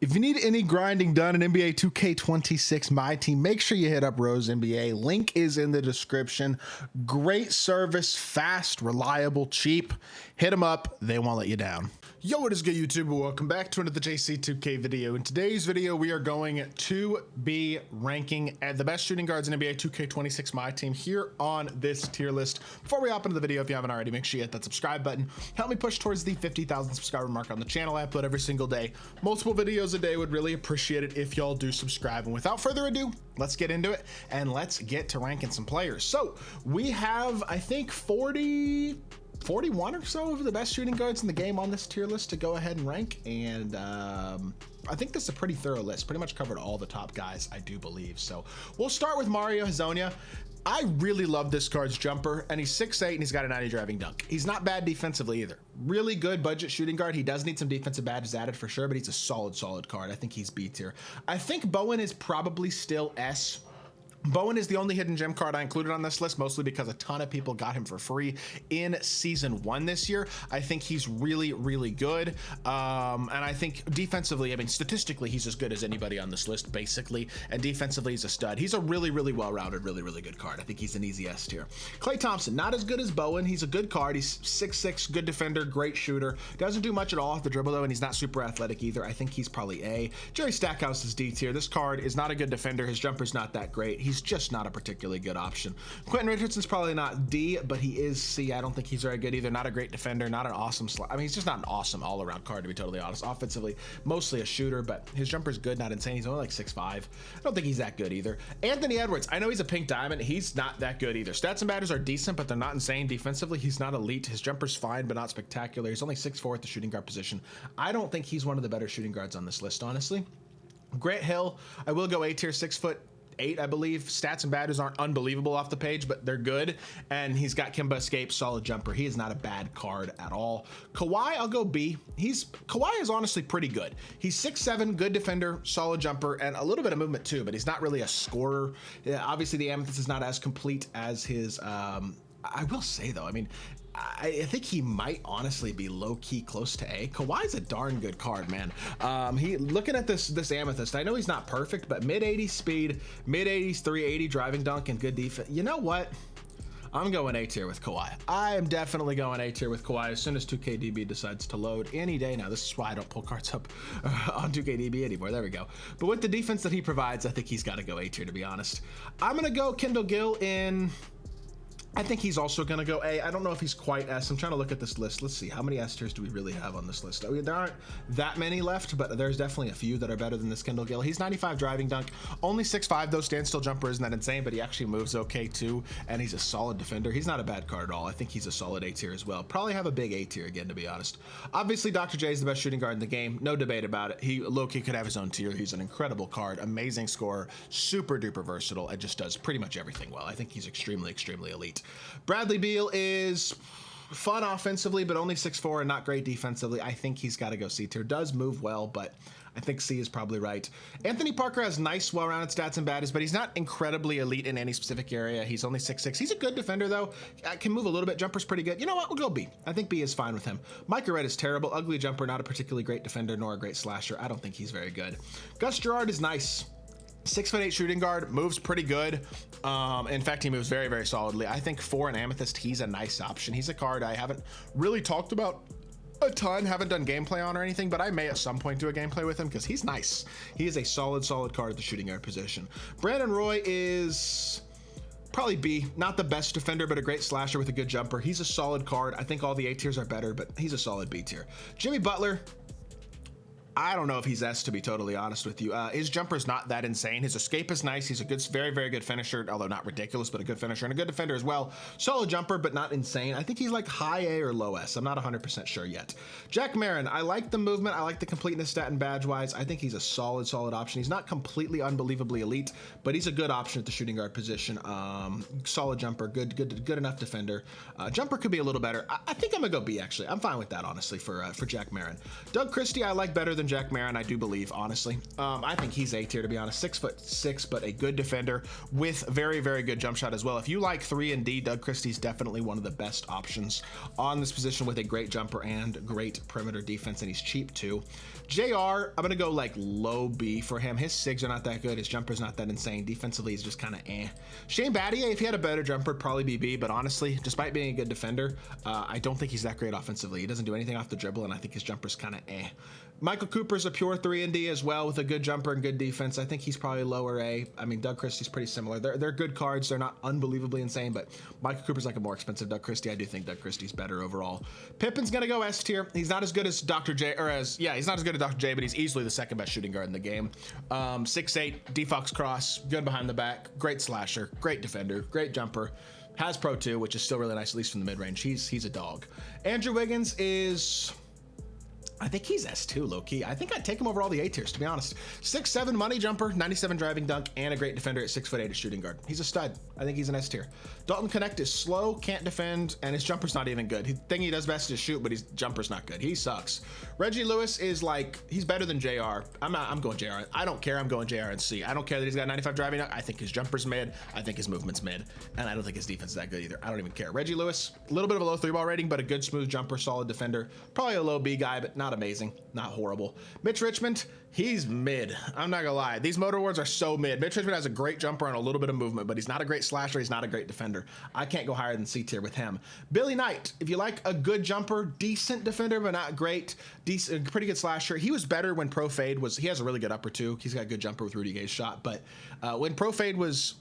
If you need any grinding done in NBA 2K26 MyTEAM, make sure you hit up Rose NBA. Link is in the description. Great service, fast, reliable, cheap. Hit them up. They won't let you down. Yo, what is good, YouTube? Welcome back to another JC2K video. In today's video, we are going to be ranking at the best shooting guards in NBA 2K26 MyTEAM here on this tier list. Before we hop into the video, if you haven't already, make sure you hit that subscribe button. Help me push towards the 50,000 subscriber mark on the channel. I upload every single day, multiple videos a day. Would really appreciate it if y'all do subscribe. And without further ado, let's get into it and let's get to ranking some players. So we have, I think, 41 or so of the best shooting guards in the game on this tier list to go ahead and rank. And I think this is a pretty thorough list. Pretty much covered all the top guys, I do believe. So we'll start with Mario Hezonja. I really love this card's jumper, and he's 6'8", and he's got a 90 driving dunk. He's not bad defensively either. Really good budget shooting guard. He does need some defensive badges added for sure, but he's a solid card. I think he's B tier. I think Bowen is probably still S. Bowen is the only hidden gem card I included on this list, mostly because a ton of people got him for free in season 1 this year. I think he's really good. And I think defensively, I mean, statistically, he's as good as anybody on this list, basically. And defensively, he's a stud. He's a really well-rounded, really good card. I think he's an easy S tier. Klay Thompson, not as good as Bowen. He's a good card. He's 6'6", good defender, great shooter. Doesn't do much at all off the dribble, though, and he's not super athletic either. I think he's probably A. Jerry Stackhouse is D tier. This card is not a good defender. His jumper's not that great. He's just not a particularly good option. Quentin Richardson's probably not D, but he is C. I don't think he's very good either. Not a great defender, not an awesome I mean, he's just not an awesome all-around card, to be totally honest. Offensively, mostly a shooter, but his jumper's good, not insane. He's only like 6'5". I don't think he's that good either. Anthony Edwards, I know he's a pink diamond. He's not that good either. Stats and batters are decent, but they're not insane. Defensively, he's not elite. His jumper's fine, but not spectacular. He's only 6'4" at the shooting guard position. I don't think he's one of the better shooting guards on this list, honestly. Grant Hill, I will go A tier, 6'8", I believe. Stats and batters aren't unbelievable off the page, but they're good. And he's got Kemba Escape, solid jumper. He is not a bad card at all. Kawhi, I'll go B. Kawhi is honestly pretty good. He's 6'7", good defender, solid jumper, and a little bit of movement too, but he's not really a scorer. Yeah, obviously the Amethyst is not as complete as his, I will say though, I mean, I think he might honestly be low-key close to A. Kawhi's a darn good card, man. Looking at this Amethyst, I know he's not perfect, but mid-80s speed, mid-80s 380 driving dunk, and good defense. You know what? I'm going A tier with Kawhi. I am definitely going A tier with Kawhi as soon as 2KDB decides to load any day now. This is why I don't pull cards up on 2KDB anymore. There we go. But with the defense that he provides, I think he's got to go A tier, to be honest. I'm going to go Kendall Gill in... I think he's also going to go A. I don't know if he's quite S. I'm trying to look at this list. Let's see. How many S tiers do we really have on this list? I mean, there aren't that many left, but there's definitely a few that are better than this Kendall Gill. He's 95 driving dunk. Only 6'5", though. Standstill jumper isn't that insane, but he actually moves okay, too. And he's a solid defender. He's not a bad card at all. I think he's a solid A tier as well. Probably have a big A tier again, to be honest. Obviously, Dr. J is the best shooting guard in the game. No debate about it. He low-key could have his own tier. He's an incredible card. Amazing scorer. Super duper versatile. And just does pretty much everything well. I think he's extremely elite. Bradley Beal is fun offensively, but only 6'4" and not great defensively. I think he's got to go C tier. Does move well, but I think C is probably right. Anthony Parker has nice, well-rounded stats and batters, but he's not incredibly elite in any specific area. He's only 6'6". He's a good defender, though. Can move a little bit. Jumper's pretty good. You know what? We'll go B. I think B is fine with him. Micah Red is terrible. Ugly jumper, not a particularly great defender, nor a great slasher. I don't think he's very good. Gus Gerard is nice. 6'8" shooting guard, moves pretty good. In fact, he moves very solidly. I think for an Amethyst, he's a nice option. He's a card I haven't really talked about a ton, haven't done gameplay on or anything, but I may at some point do a gameplay with him because he's nice. He is a solid card at the shooting guard position. Brandon Roy is probably B. Not the best defender, but a great slasher with a good jumper. He's a solid card. I think all the A tiers are better, but he's a solid B tier. Jimmy Butler, I don't know if he's S, to be totally honest with you. His jumper's not that insane. His escape is nice. He's a good, very good finisher, although not ridiculous, but a good finisher and a good defender as well. Solid jumper, but not insane. I think he's like high A or low S. I'm not 100% sure yet. Jack Marin, I like the movement. I like the completeness stat and badge-wise. I think he's a solid option. He's not completely unbelievably elite, but he's a good option at the shooting guard position. Solid jumper, good enough defender. Jumper could be a little better. I think I'm gonna go B, actually. I'm fine with that, honestly, for Jack Marin. Doug Christie, I like better than than Jack Marin, I do believe, honestly. I think he's A tier, to be honest. 6'6", but a good defender with very, very good jump shot as well. If you like 3 and D, Doug Christie's definitely one of the best options on this position with a great jumper and great perimeter defense, and he's cheap too. JR, I'm gonna go like low B for him. His SIGs are not that good. His jumper's not that insane. Defensively, he's just kind of eh. Shane Battier, if he had a better jumper, it'd probably be B, but honestly, despite being a good defender, I don't think he's that great offensively. He doesn't do anything off the dribble, and I think his jumper's kind of eh. Michael Cooper's a pure 3 and D as well with a good jumper and good defense. I think he's probably lower A. I mean, Doug Christie's pretty similar. They're good cards. They're not unbelievably insane, but Michael Cooper's like a more expensive Doug Christie. I do think Doug Christie's better overall. Pippen's gonna go S tier. He's not as good as Dr. J, he's not as good as Dr. J, but he's easily the second best shooting guard in the game. 6'8", D-Fox cross, good behind the back, great slasher, great defender, great jumper. Has Pro 2, which is still really nice, at least from the mid-range. He's a dog. Andrew Wiggins is... I think he's S2, low-key. I think I'd take him over all the A tiers, to be honest. 6'7", money jumper, 97 driving dunk, and a great defender at 6'8" at shooting guard. He's a stud. I think he's an S tier. Dalton Connect is slow, can't defend, and his jumper's not even good. The thing he does best is shoot, but his jumper's not good. He sucks. Reggie Lewis is like, he's better than JR. I'm going JR. I don't care. I'm going JR and C. I don't care that he's got 95 driving dunk. I think his jumper's mid. I think his movement's mid. And I don't think his defense is that good either. I don't even care. Reggie Lewis, a little bit of a low 3-ball rating, but a good smooth jumper, solid defender. Probably a low B guy, but not amazing. Not horrible. Mitch Richmond, he's mid. I'm not gonna lie. These motor awards are so mid. Mitch Richmond has a great jumper and a little bit of movement, but he's not a great slasher. He's not a great defender. I can't go higher than C tier with him. Billy Knight, if you like a good jumper, decent defender, but not great, decent, pretty good slasher. He was better when Pro Fade was, he has a really good upper too. He's got a good jumper with Rudy Gay's shot, but when Pro Fade was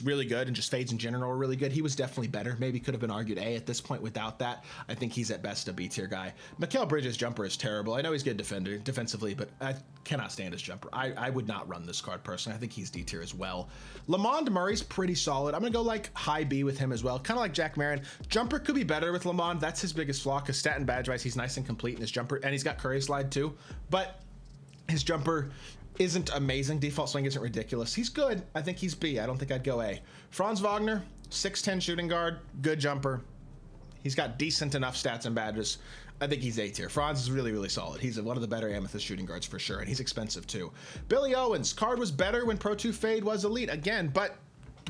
really good and just fades in general were really good, he was definitely better. Maybe could have been argued A at this point without that. I think he's at best a B tier guy. Mikal Bridges' jumper is terrible. I know he's good defensively, but I cannot stand his jumper. I would not run this card personally. I think he's D tier as well. Lamond Murray's pretty solid. I'm gonna go like high B with him as well. Kind of like Jack Marin. Jumper could be better with Lamond. That's his biggest flaw, because stat and badge wise, he's nice and complete in his jumper, and he's got Curry slide too, but his jumper isn't amazing. Default swing isn't ridiculous. He's good. I think he's B. I don't think I'd go A. Franz Wagner, 6'10" shooting guard, good jumper. He's got decent enough stats and badges. I think he's A tier. Franz is really, really solid. He's one of the better Amethyst shooting guards for sure, and he's expensive too. Billy Owens, card was better when Pro 2 Fade was elite again, but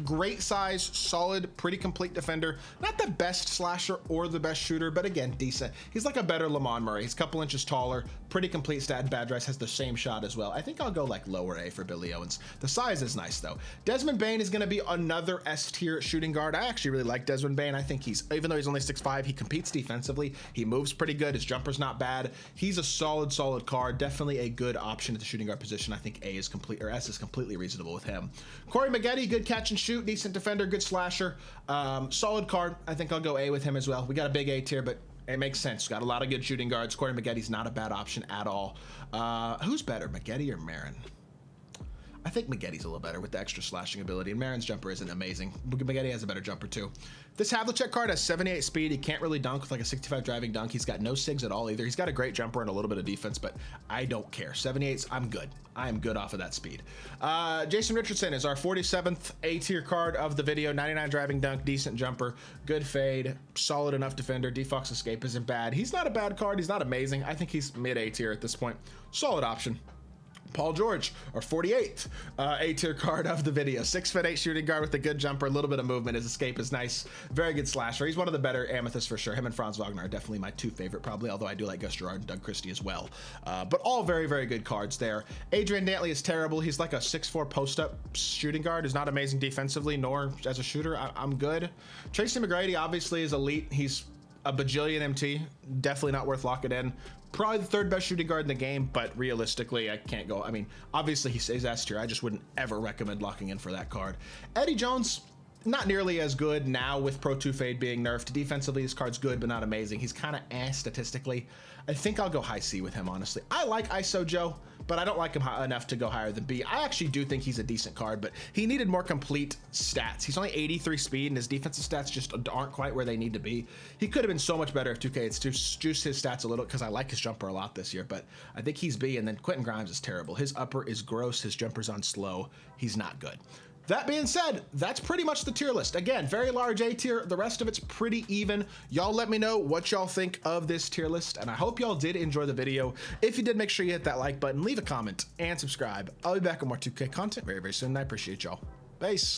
great size, solid, pretty complete defender. Not the best slasher or the best shooter, but again, decent. He's like a better Lamond Murray. He's a couple inches taller, pretty complete stat, and bad dress, has the same shot as well. I think I'll go like lower A for Billy Owens. The size is nice though. Desmond Bane is gonna be another S tier shooting guard. I actually really like Desmond Bane. I think even though he's only 6'5", he competes defensively. He moves pretty good. His jumper's not bad. He's a solid card. Definitely a good option at the shooting guard position. I think S is completely reasonable with him. Corey Maggette, good catch and shoot, decent defender, good slasher, solid card. I think I'll go A with him as well. We got a big A tier, but it makes sense. Got a lot of good shooting guards. Corey Maggette's not a bad option at all. Who's better, Maggette or Marin? I think Maggette's a little better with the extra slashing ability, and Marin's jumper isn't amazing. Maggette has a better jumper too. This Havlicek card has 78 speed. He can't really dunk with like a 65 driving dunk. He's got no SIGs at all either. He's got a great jumper and a little bit of defense, but I don't care. 78s, I'm good. I am good off of that speed. Jason Richardson is our 47th A tier card of the video. 99 driving dunk, decent jumper, good fade, solid enough defender. Defox escape isn't bad. He's not a bad card. He's not amazing. I think he's mid A tier at this point. Solid option. Paul George, our 48th A tier card of the video. 6'8" shooting guard with a good jumper, a little bit of movement. His escape is nice. Very good slasher. He's one of the better Amethysts for sure. Him and Franz Wagner are definitely my two favorite probably, although I do like Gus Gerard and Doug Christie as well. But all very, very good cards there. Adrian Dantley is terrible. He's like a 6'4" post-up shooting guard. He's not amazing defensively nor as a shooter. I'm good. Tracy McGrady obviously is elite. He's a bajillion MT. Definitely not worth locking in. Probably the third best shooting guard in the game, but realistically, I can't go. I mean, obviously he stays S tier. I just wouldn't ever recommend locking in for that card. Eddie Jones, not nearly as good now with Pro 2 Fade being nerfed. Defensively, this card's good, but not amazing. He's kind of statistically. I think I'll go high C with him, honestly. I like ISO Joe, but I don't like him enough to go higher than B. I actually do think he's a decent card, but he needed more complete stats. He's only 83 speed, and his defensive stats just aren't quite where they need to be. He could have been so much better if 2K had juiced his stats a little, because I like his jumper a lot this year, but I think he's B, and then Quentin Grimes is terrible. His upper is gross. His jumper's on slow. He's not good. That being said, that's pretty much the tier list. Again, very large A tier. The rest of it's pretty even. Y'all let me know what y'all think of this tier list, and I hope y'all did enjoy the video. If you did, make sure you hit that like button, leave a comment, and subscribe. I'll be back with more 2K content very, very soon, and I appreciate y'all. Peace.